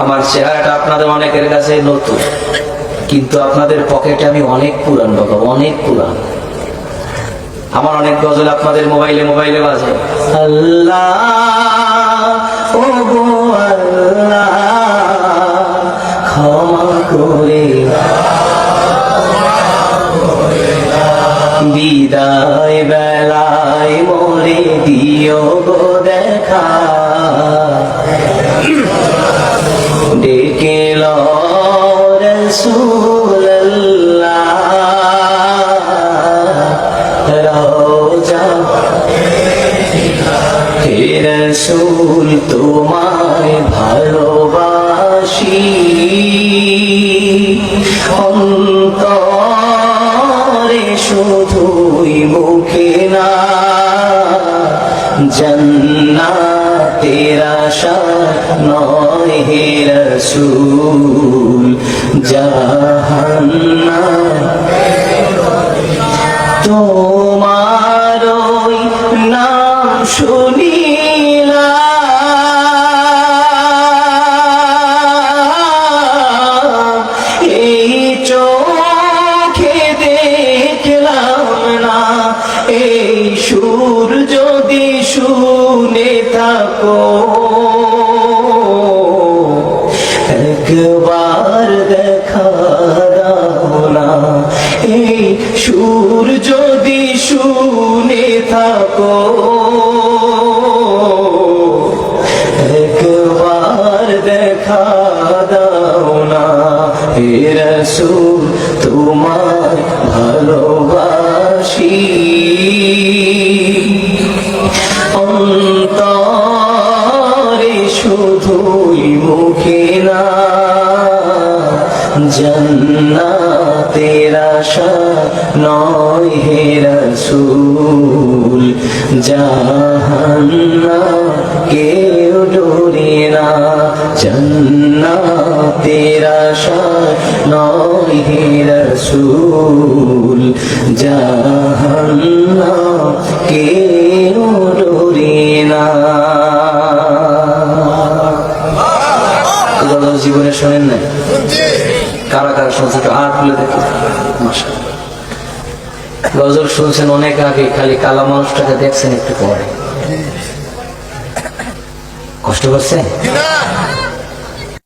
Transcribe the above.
আমার চেহারাটা আপনাদের অনেকের কাছে নতুন, কিন্তু আপনাদের পকেটে আমি অনেক পুরান বাবা, অনেক পুরান। আমার অনেক গজল আপনাদের মোবাইলে মোবাইলে বাজে। আল্লাহ ও গো আল্লাহ ক্ষমা করে বিদায় বেলায় মোরে দিও গো দেখা, ডেকে লো রাসূলুল্লাহ রওজা হে রাসূল তোমায় ভালোবাসি, অন্তরে শুধুই মুখে না, জান্নাতের আশা নয় হে রাসূল জাহান্নাম। তোমার ওই নাম শুনিলাম, এই চোখে দেখলাম না, এই সুর যদি শুনে থাকো একবার দেখা দাও না, এই সুর যদি শুনে থাকো একবার দেখা দাও না, হে রাসূল তোমায় ভালোবাসি, অন্তরে শুধুই মুখে না, জান্নাতের আশা নয় হে রাসূল জাহান্নাম কেউ ডোরে না, জান্নাতের আশা নয় হে রাসূল জাহান্নাম কেউ ডোরে না। জীবনে শোনেন না? কারা কারা শুনছে তো হাত তুলে দেখি। গজল শুনছেন অনেক আগে, খালি কালা মানুষটাকে দেখছেন একটু পরে। কষ্ট করছে?